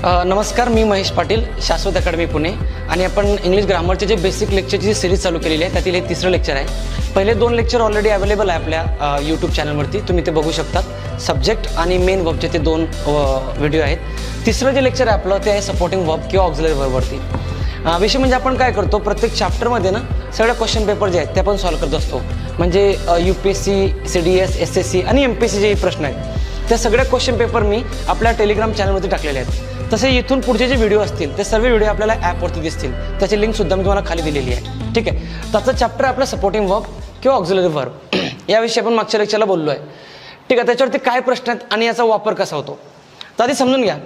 नमस्कार, मी महेश पाटील, शाश्वत अकॅडमी पुणे. आणि आपण इंग्लिश ग्रामरचे जे बेसिक लेक्चरची जी सिरीज चालू केलेली आहे त्यातील हे तिसरं लेक्चर आहे. पहिले 2 लेक्चर ऑलरेडी अवेलेबल आहे आपल्या यूट्यूब चॅनलवरती, तुम्ही ते बघू शकतात. सब्जेक्ट आणि मेन वर्बचे ते 2 व्हिडिओ आहेत. तिसरं जे लेक्चर आहे आपलं ते आहे सपोर्टिंग वर्ब किंवा ऑक्झिलरी वर्बवरती. विषय म्हणजे आपण काय करतो, प्रत्येक चॅप्टरमध्ये ना सगळे क्वेश्चन पेपर जे आहेत ते आपण सॉल्व्ह करत असतो. म्हणजे UPSC, CDS, SSC आणि MPSC जे प्रश्न आहेत त्या सगळ्या क्वेश्चन पेपर मी आपल्या टेलिग्राम चॅनलवरती टाकलेले आहेत. तसे इथून पुढचे जे व्हिडिओ असतील ते सर्व व्हिडिओ आपल्याला ॲपवरती दिसतील. त्याची लिंकसुद्धा मी तुम्हाला खाली दिलेली आहे. ठीक आहे. त्याचं चॅप्टर आपलं सपोर्टिंग वर्ब किंवा ऑक्झिलरी वर्ब याविषयी आपण मागच्या लेक्चरला बोललो आहे. ठीक आहे. त्याच्यावरती काय प्रश्न आहेत आणि याचा वापर कसा होतो तर आधी समजून घ्या.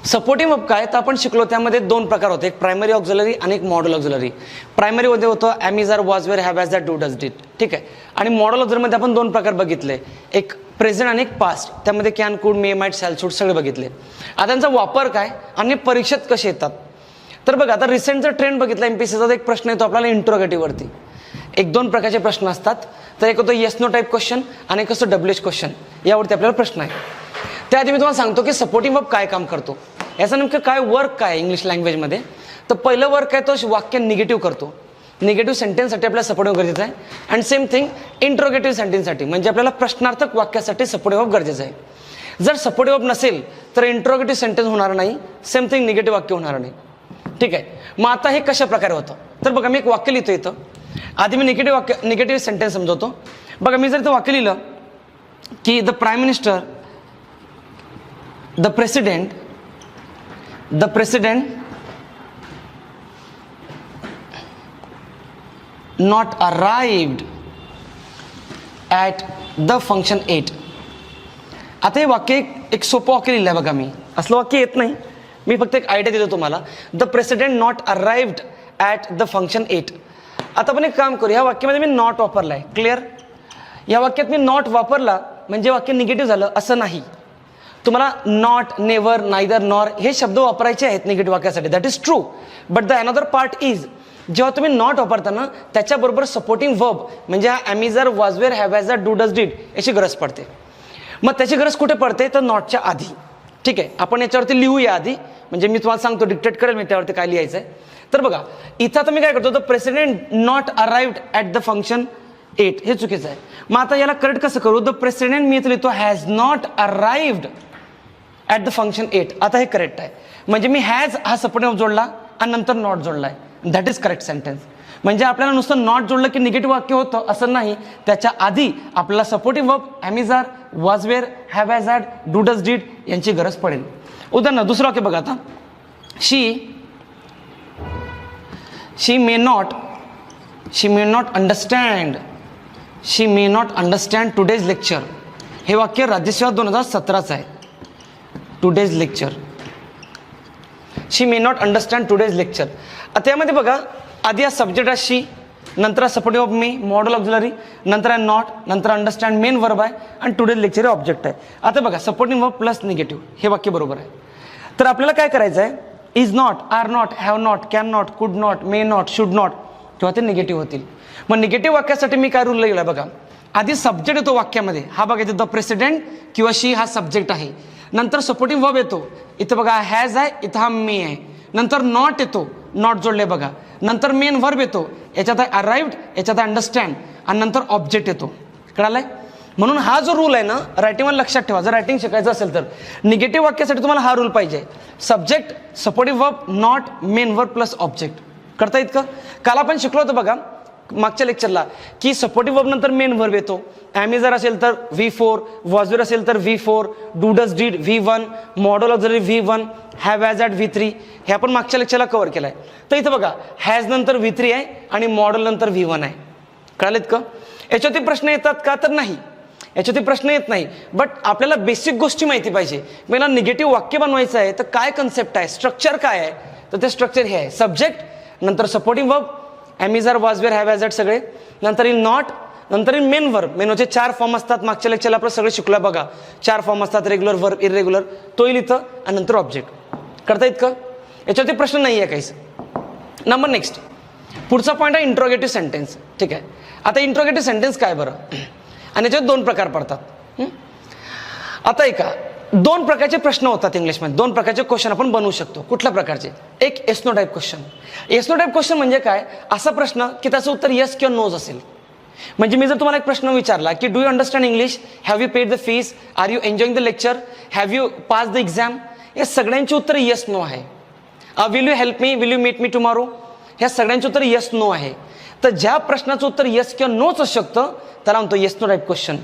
सपोर्टिंग वर्ब काय तर आपण शिकलो त्यामध्ये 2 प्रकार होते, एक प्रायमरी ऑक्झिलरी आणि एक मॉडल ऑक्झिलरी. प्रायमरीमध्ये होतं am, is, are, was, were, have, has, that, do, does, did. ठीक आहे. आणि मॉडल ऑक्झिलरीमध्ये आपण 2 प्रकार बघितले, एक प्रेझेंट आणि एक पास्ट. त्यामध्ये कॅन, कुड, मे, माइट, शॅल, शूड सगळे बघितले. आता त्यांचा वापर काय आणि परीक्षेत कसे येतात तर बघा, आता रिसेंट जर ट्रेंड बघितला MPSCचा एक प्रश्न येतो आपल्याला इंट्रोगेटिव्हवरती. 1-2 प्रकारचे प्रश्न असतात. तर एक होतं येस नो टाईप क्वेश्चन आणि एक असतो WH क्वेश्चन. यावरती आपल्याला प्रश्न आहे. त्याआधी मी तुम्हाला सांगतो की सपोर्टिंग वर्ब काय काम करतो, याचं नेमकं काय वर्क काय इंग्लिश लँग्वेजमध्ये. तर पहिलं वर्क आहे तो वाक्य निगेटिव्ह करतो. निगेटिव्ह सेंटेन्ससाठी आपल्याला सपोर्टिव्ह गरजेचं आहे. अँड सेम थिंग इंट्रोगेटिव्ह सेंटेन्ससाठी म्हणजे आपल्याला प्रश्नार्थक वाक्यासाठी सपोर्टिव्ह वर्ब गरजेचं आहे. जर सपोर्टिव्ह वर्ब नसेल तर इंट्रोगेटिव्ह सेंटेन्स होणार नाही, सेम थिंग निगेटिव्ह वाक्य होणार नाही. ठीक आहे. मग आता हे कशा प्रकारे होतं तर बघा, मी एक वाक्य लिहितो इथं. आधी मी निगेटिव्ह सेंटेन्स समजवतो. बघा, मी जर इथं वाक्य लिहिलं की the prime minister, the president not arrived at the function 8. आता हे वाक्य एक सोपं वाक्य लिहिलं आहे बघा. मी असलं वाक्य येत नाही, मी फक्त एक आयडिया देतो तुम्हाला. The president not arrived at the function 8. आता आपण एक काम करू, ह्या वाक्यामध्ये मी नॉट वापरला आहे. क्लिअर. या वाक्यात मी नॉट वापरला म्हणजे वाक्य निगेटिव्ह झालं असं नाही. तुम्हाला नॉट, नेव्हर, नायदर, नॉर हे शब्द वापरायचे आहेत निगेटिव्ह वाक्यासाठी. That is true. But the another part is, जेव्हा तुम्ही नॉट वापरताना त्याच्याबरोबर सपोर्टिंग वर्ब म्हणजे हा am, is, are, was, were, have, has, that, do, does, did याची गरज पडते. मग त्याची गरज कुठे पडते तर नॉटच्या आधी. ठीक आहे. आपण याच्यावरती लिहूया आधी, म्हणजे मी तुम्हाला सांगतो, डिक्टेट करेल मी त्यावरती काय लिहायचं आहे. तर बघा, इथं आता मी काय करतो, the president not arrived at the function 8 हे चुकीचं आहे. मग आता याला करेक्ट कसं करू, द प्रेसिडेंट मी इथं लिहितो has not arrived at the function 8. आता हे करेक्ट आहे. म्हणजे मी हॅज हा सपोर्टिंग वर्ब जोडला आणि नंतर नॉट जोडला आहे. That is correct sentence. म्हणजे आपल्याला नुसतं नॉट जोडलं की निगेटिव्ह वाक्य होतं असं नाही. त्याच्या आधी आपल्याला supportive verb am, is, are, was, were, have, has, had, do, does, did यांची गरज पडेल. उदाहरणार्थ दुसरं वाक्य बघा आता. She may not understand today's lecture. हे वाक्य राज्यसेवा 2017चं आहे. Today's lecture. She may not understand today's lecture. आता यामध्ये बघा, आधी हा सब्जेक्ट आहे शी, नंतर सपोर्टिव्ह वर्ब मी, मॉडल ऑक्झिलरी, नंतर आहे नॉट, नंतर अंडरस्टँड मेन वर्ब आहे आणि टुडेज लेक्चर हे ऑब्जेक्ट आहे. आता बघा, सपोर्टिंग वर्ब प्लस निगेटिव्ह हे वाक्य बरोबर आहे. तर आपल्याला काय करायचं आहे, is not, are not, have not, can not, could not, may not, should not किंवा ते निगेटिव्ह होतील. मग निगेटिव्ह वाक्यासाठी मी काय रूल लिहिला बघा, आधी सब्जेक्ट येतो वाक्यामध्ये, हा बघा इथे द प्रेसिडेंट किंवा शी हा सब्जेक्ट आहे. नंतर सपोर्टिंग वर्ब येतो, इथं बघा हॅज आहे, इथं हा मे आहे. नंतर नॉट येतो, नॉट जोडले बघा. नंतर मेन वर्ब येतो, याच्यात आहे अराइव्ड, याच्यात आहे अंडरस्टँड आणि नंतर ऑब्जेक्ट येतो. कळालंय. म्हणून हा जो रूल आहे ना रायटिंगवर लक्षात ठेवा. जर रायटिंग शिकायचं असेल तर निगेटिव्ह वाक्यासाठी तुम्हाला हा रूल पाहिजे, subject, supportive verb, not, main verb plus object. करता येत का. काल आपण शिकलो होतं बघा मागच्या लेक्चरला की सपोर्टिव्ह वर्ब नंतर मेन वर्ब येतो. ॲम, इज, आर असेल तर V4, वॉज, वेअर असेल तर V4, do, does, did V1, modal auxiliary V1, have, has, had V3 हे आपण मागच्या लेक्चरला कव्हर केलं आहे. तर इथं बघा हॅज नंतर V3 आहे आणि मॉडल नंतर V1 आहे. कळालेत का. याच्यावरती प्रश्न येतात का तर नाही, याच्यावरती प्रश्न येत नाही. बट आपल्याला बेसिक गोष्टी माहिती पाहिजे. मला निगेटिव्ह वाक्य बनवायचं आहे तर काय कन्सेप्ट आहे, स्ट्रक्चर काय आहे, तर ते स्ट्रक्चर हे आहे, सब्जेक्ट, नंतर supporting verb, am, is, are, was, were, have, has, had सगळे, नंतर इन नॉट, नंतर इन मेन वर्ब. मेनचे 4 फॉर्म असतात. मागच्या लेक्चरला आपण सगळे शिकलो बघा. 4 फॉर्म असतात, रेग्युलर, वर्ब, इरेग्युलर. तो येईल इथं आणि नंतर ऑब्जेक्ट. करता येत का. याच्यावरती प्रश्न नाही आहे काहीच. नंबर नेक्स्ट पुढचा पॉईंट आहे इंट्रोगेटिव्ह सेंटेन्स. ठीक आहे. आता इंट्रोगेटिव्ह सेंटेन्स काय बरं, आणि याच्यात 2 प्रकार पडतात. आता ऐका, दोन प्रकारचे प्रश्न होतात इंग्लिशमध्ये, दोन प्रकारचे क्वेश्चन आपण बनवू शकतो. कुठल्या प्रकारचे? एक yes no type question. Yes no type question म्हणजे काय? असा प्रश्न की त्याचं उत्तर येस किंवा नोज असेल. म्हणजे मी जर तुम्हाला एक प्रश्न विचारला की do you understand English, have you paid the fees, are you enjoying the lecture, have you pass the exam, या सगळ्यांची उत्तर येस नो आहे. Will you help me, will you meet me tomorrow, ह्या सगळ्यांचे उत्तर येस नो आहे. तर ज्या प्रश्नाचं उत्तर येस किंवा नोच असू शकतं त्याला म्हणतो येस नो टाईप क्वेश्चन.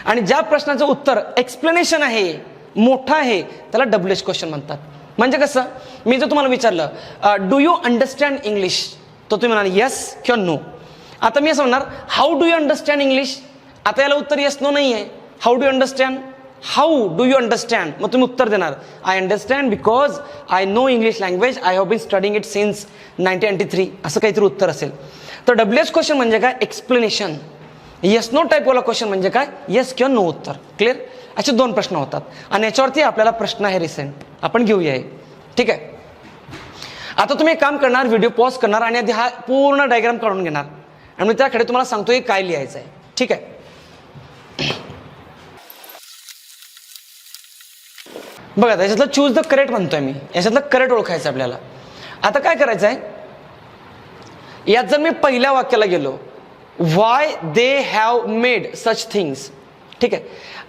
आणि ज्या प्रश्नाचं उत्तर एक्सप्लेनेशन आहे, मोठं आहे, त्याला डब्ल्यूएच क्वेश्चन म्हणतात. म्हणजे कसं, मी जर तुम्हाला विचारलं डू यू अंडरस्टँड इंग्लिश, तर तुम्ही म्हणाल येस किंवा नो. आता मी असं म्हणणार how do you understand English, आता याला उत्तर येस नो नाही आहे. How do you understand, how do you understand, मग तुम्ही उत्तर देणार I understand because I know English language, I have been studying it since 1993, असं काहीतरी उत्तर असेल. तर डब्ल्यूएच क्वेश्चन म्हणजे काय? एक्सप्लेनेशन. येस नो टाईपवाला क्वेश्चन म्हणजे काय? येस किंवा नो उत्तर. क्लिअर? असे दोन प्रश्न होतात आणि याच्यावरती आपल्याला प्रश्न आहे रिसेंट, आपण घेऊया हे. ठीक आहे. आता तुम्ही एक काम करणार, व्हिडिओ पॉज करणार आणि आधी हा पूर्ण डायग्राम काढून घेणार आणि मी त्याकडे तुम्हाला सांगतो की काय लिहायचं आहे. ठीक आहे. बघा याच्यातलं चूज द करेक्ट म्हणतोय मी, याच्यातलं करेक्ट ओळखायचं आपल्याला. आता काय करायचं आहे, यात जर मी पहिल्या वाक्याला गेलो, why they have made such things. ठीक आहे.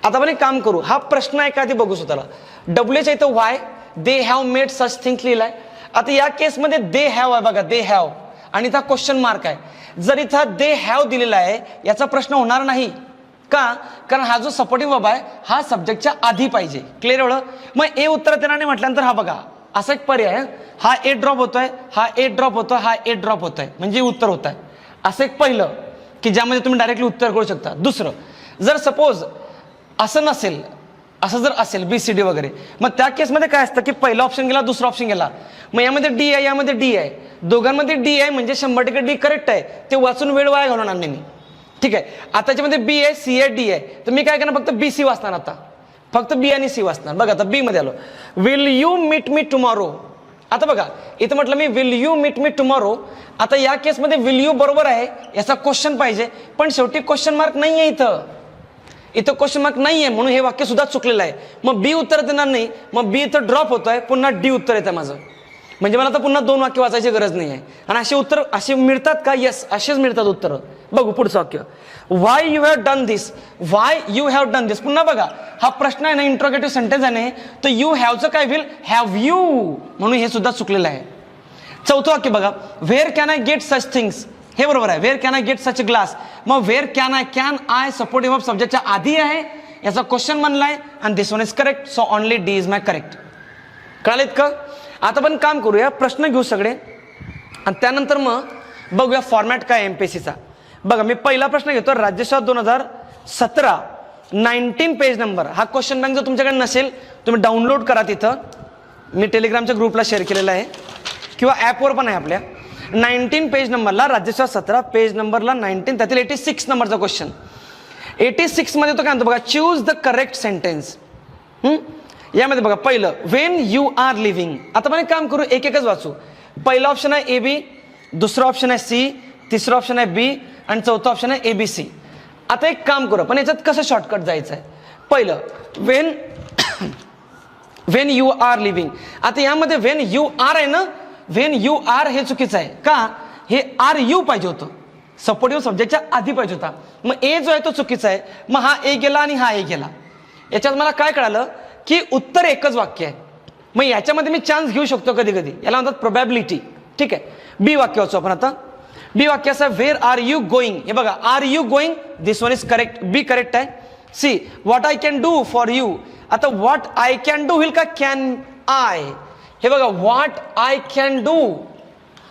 आता आपण एक काम करू, हा प्रश्न आहे का ते बघू स्वतःला. डब्ल्यूएच आहे तर why they have made such things लिहिलाय. आता या केसमध्ये दे हॅव आहे बघा, दे हॅव, आणि इथं क्वेश्चन मार्क आहे. जर इथं दे हॅव दिलेला आहे याचा प्रश्न होणार नाही. का? कारण हा जो सपोर्टिव्ह वर्ब आहे हा सब्जेक्टच्या आधी पाहिजे. क्लिअर एवढं? मग ए उत्तर देणार नाही म्हटल्यानंतर हा बघा असा एक पर्याय, हा ए ड्रॉप होतोय, हा ए ड्रॉप होतोय, हा ए ड्रॉप होतोय, म्हणजे उत्तर होत आहे. असं एक पहिलं की ज्यामध्ये तुम्ही डायरेक्टली उत्तर करू शकता. दुसरं, जर सपोज असं नसेल, असं जर असेल बीसीडी वगैरे, मग त्या केसमध्ये काय असतं की पहिला ऑप्शन गेला, दुसरा ऑप्शन गेला, मग यामध्ये डी आहे, यामध्ये डी आहे, दोघांमध्ये डी आहे, म्हणजे 100% डी करेक्ट आहे. ते वाचून वेळ वाया घालवणार नाही मी. ठीक आहे. आता त्याच्यामध्ये बी आहे, सी आहे, डी आहे, तर मी काय करणार, फक्त बी सी वाचणार. आता फक्त बी आणि सी वाचणार. बघा आता बी मध्ये आलो, will you meet me tomorrow. आता बघा इथं म्हटलं मी will you meet me tomorrow. आता या केसमध्ये विल यू बरोबर आहे, याचा क्वेश्चन पाहिजे, पण शेवटी क्वेश्चन मार्क नाही आहे इथं. इथं क्वेश्चन मार्क नाही आहे म्हणून हे वाक्य सुद्धा चुकलेलं आहे. मग बी उत्तर देणार नाही, मग बी इथं ड्रॉप होतोय, पुन्हा डी उत्तर येतं माझं. म्हणजे मला आता पुन्हा दोन वाक्य वाचायची गरज नाही आहे. आणि असे उत्तर असे मिळतात का? येस, असेच मिळतात उत्तर. बघू पुढचं वाक्य, why you have done this, why you have done this. पुन्हा बघा हा प्रश्न आहे ना, इंट्रोगेटिव्ह सेंटेन्स आहे ना, तर यू हॅवचं काय होईल? हॅव यू, म्हणून हे सुद्धा चुकलेलं आहे. चौथं वाक्य बघा, where can I get such things. हे बरोबर आहे, where can I get such glass. मग where can I supportive of सब्जेक्टच्या आधी आहे, याचा क्वेश्चन बनलाय आणि this one is correct, so only D is my correct. कळालेत का? आता पण काम करूया, प्रश्न घेऊ सगळे आणि त्यानंतर मग बघूया फॉर्मॅट काय एमपीएससीचा. बघा मी पहिला प्रश्न घेतो, राज्यसेवा 2017 19 पेज नंबर. हा क्वेश्चन बँक जर तुमच्याकडे नसेल तुम्ही डाउनलोड करा, तिथं मी टेलिग्रामच्या ग्रुपला शेअर केलेला आहे किंवा ॲपवर पण आहे आपल्या. 19 पेज नंबरला, राज्यसेवा 17 पेज नंबरला 19, त्यातील 86 नंबरचा क्वेश्चन. 86 मध्ये तो काय म्हणतो बघा, चूज द करेक्ट सेंटेन्स. यामध्ये बघा पहिलं, वेन यू आर लिव्हिंग. आता पण एक काम करू, एक एकच वाचू. पहिला ऑप्शन आहे ए बी, दुसरा ऑप्शन आहे सी, तिसरा ऑप्शन आहे बी आणि चौथा ऑप्शन आहे ABC. आता एक काम करू, पण याच्यात कसं शॉर्टकट जायचं आहे. पहिलं when when you are living. आता यामध्ये वेन यू आर आहे ना, वेन यू आर हे चुकीचं आहे. का? हे आर यू पाहिजे होतं, सपोर्टिव्ह सब्जेक्टच्या आधी पाहिजे होता. मग ए जो आहे तो चुकीचा आहे. मग हा ए गेला आणि हा ए गेला. याच्यात मला काय कळालं की उत्तर एकच वाक्य आहे. मग याच्यामध्ये मी चान्स घेऊ शकतो कधी कधी, याला म्हणतात प्रोबॅबिलिटी. ठीक आहे. बी वाक्य वाचू आपण आता. बी वाक्य असं, व्हेअर आर यू गोईंग. हे बघा are you going, this one is correct, B correct आहे. See what I can do for you. आता व्हॉट आय कॅन डू होईल का कॅन आय. हे बघा व्हॉट आय कॅन डू,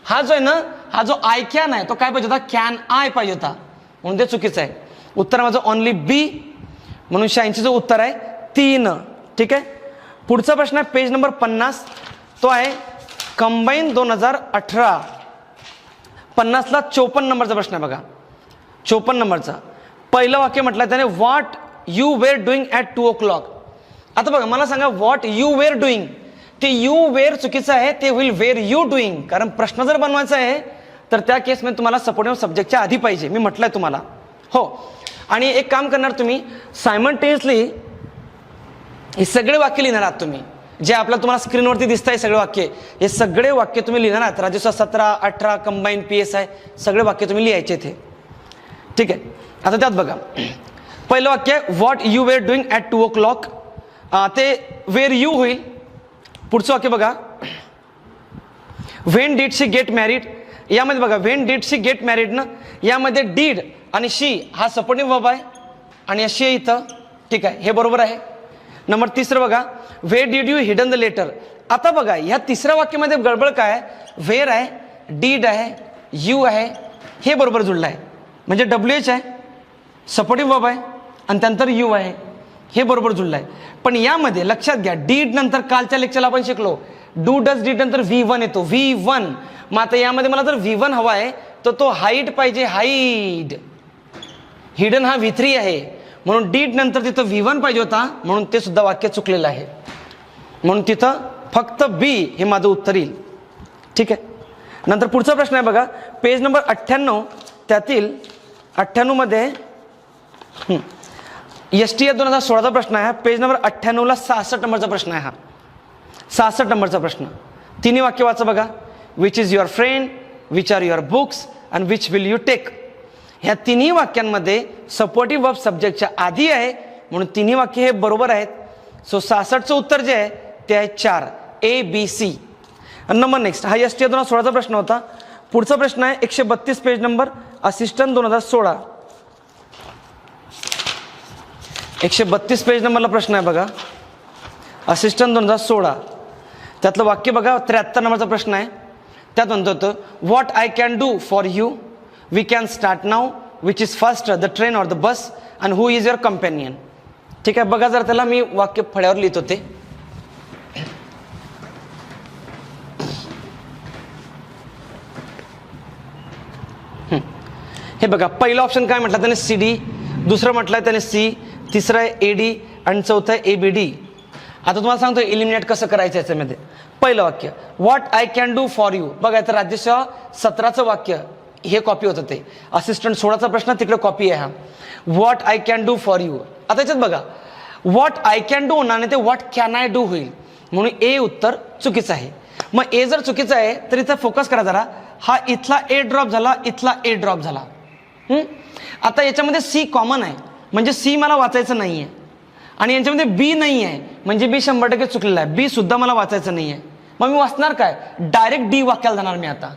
हा जो आहे ना, हा जो आय कॅन आहे तो काय पाहिजे होता, कॅन आय पाहिजे होता, म्हणून ते चुकीचं आहे. उत्तर माझं ओनली बी, म्हणून 86 जो उत्तर आहे 3. ठीक आहे. पुढचा प्रश्न आहे पेज नंबर 50, तो आहे कंबाईन 2018. 50ला 54 नंबरचा प्रश्न आहे बघा. 54 नंबरचा पहिलं वाक्य म्हटलं त्याने, what you were doing at 2 o'clock. आता बघा मला सांगा, व्हॉट यू वेअर डुईंग, ते यू वेअर चुकीचं आहे, ते होईल वेअर यू डुईंग. कारण प्रश्न जर बनवायचा आहे तर त्या केसमध्ये तुम्हाला सपोर्टिव्ह सब्जेक्टच्या आधी पाहिजे, मी म्हटलंय तुम्हाला. हो. आणि एक काम करणार तुम्ही, सायमल्टेनियसली हे सगळे वाक्य लिहिणार आहात तुम्ही, जे आपल्याला तुम्हाला स्क्रीनवरती दिसत आहे सगळे वाक्य, हे सगळे वाक्य तुम्ही लिहिणार आहात. राजस्व 17, 18 कंबाईन PSI सगळे वाक्य तुम्ही लिहायचे इथे. ठीक आहे. आता त्यात बघा पहिलं वाक्य what you were doing at 2 o'clock, ते वेर यू होईल. पुढचं वाक्य बघा when did she get married. यामध्ये बघा when did she get married ना, यामध्ये डीड आणि शी हा सपोर्टिव्ह वर्ब आहे आणि शी इथं. ठीक आहे, हे बरोबर आहे. नंबर 3 बघा where did you hidden the letter. आता बघा ह्या तिसऱ्या वाक्यामध्ये गडबड काय आहे, वेर आहे, डीड आहे, यू आहे, हे बरोबर जुळलं आहे. म्हणजे WH आहे, सपोर्टिव्ह वर्ब आहे आणि त्यानंतर यू आहे, हे बरोबर जुळलं आहे. पण यामध्ये लक्षात घ्या डीड नंतर कालच्या लेक्चरला आपण शिकलो डू डज डीड नंतर V1 येतो, V1. मग आता यामध्ये मला जर V1 हवा आहे तर तो हाईड पाहिजे, हाईड. हिडन हा V3 आहे, म्हणून डीड नंतर तिथं V1 पाहिजे होता, म्हणून ते सुद्धा वाक्य चुकलेलं आहे. म्हणून तिथं फक्त B हे माझं उत्तर येईल. ठीक आहे. नंतर पुढचा प्रश्न आहे बघा पेज नंबर 98, त्यातील 98 मध्ये STF 2016चा प्रश्न आहे. पेज नंबर 98ला 66 नंबरचा प्रश्न आहे. हा 66 नंबरचा प्रश्न. तिन्ही वाक्य वाचा बघा. Which is your friend, which are your books and which will you take. ह्या तिन्ही वाक्यांमध्ये सपोर्टिव्ह वर्ब सब्जेक्टच्या आधी आहे, म्हणून तिन्ही वाक्य हे बरोबर आहेत. सो 66चं उत्तर जे आहे ते आहे 4 ABC. नंबर नेक्स्ट हा STF 2016चा प्रश्न होता. पुढचा प्रश्न आहे 132 पेज नंबर असिस्टंट 2016. 132 पेज नंबरला प्रश्न आहे बघा असिस्टंट 2016. त्यातलं वाक्य बघा 73 नंबरचा प्रश्न आहे. त्यात म्हणतो होतं what I can do for you, we can start now, which is faster the train or the bus and who is your companion. ठीक आहे, बघा जर त्याला मी वाक्य फळ्यावर लिहित होते. हे बघा पहिलं ऑप्शन काय म्हटलं त्याने CD, दुसरं म्हटलंय त्याने C, तिसरं आहे AD आणि चौथं आहे ABD. आता तुम्हाला सांगतो इलिमिनेट कसं करायचं याच्यामध्ये. पहिलं वाक्य what I can do for you. बघा तर राज्यसेवा 17चं वाक्य हे कॉपी होतं, ते असिस्टंट 16चा प्रश्न तिकडे कॉपी आहे. हा what I can do for you. आता याच्यात बघा व्हॉट आय कॅन डू होणार नाही, ते व्हॉट कॅन आय डू होईल, म्हणून A उत्तर चुकीचं आहे. मग A जर चुकीचं आहे तर इथं फोकस करा जरा. हा इथला A ड्रॉप झाला, इथला A ड्रॉप झाला. आता याच्यामध्ये C कॉमन आहे, म्हणजे C मला वाचायचं नाही आहे, आणि यांच्यामध्ये B नाही आहे, म्हणजे B 100% चुकलेला आहे. B सुद्धा मला वाचायचं नाही आहे. मग मी वाचणार काय, डायरेक्ट D वाक्याला जाणार मी आता.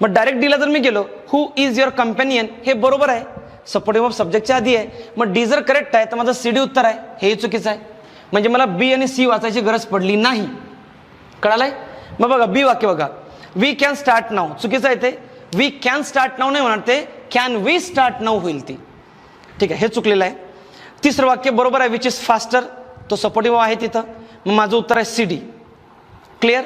मग डायरेक्ट Dला जर मी गेलो हू इज युअर कंपॅनियन, हे बरोबर आहे, सपोर्टिव्ह वर्ब सब्जेक्टच्या आधी आहे. मग D जर करेक्ट आहे तर माझं CD उत्तर आहे, हेही चुकीचं आहे. म्हणजे मला B आणि C वाचायची गरज पडली नाही. कळालंय. मग बघा B वाक्य बघा वी कॅन स्टार्ट नाऊ, चुकीचं आहे ते. वी कॅन स्टार्ट नाऊ नाही म्हणणार, ते कॅन वी स्टार्ट नाऊ होईल ती. ठीक आहे, हे चुकलेलं आहे. तिसरं वाक्य बरोबर आहे विच इज फास्टर, तो सपोर्टिव्ह आहे तिथं. मग माझं उत्तर आहे CD. क्लिअर.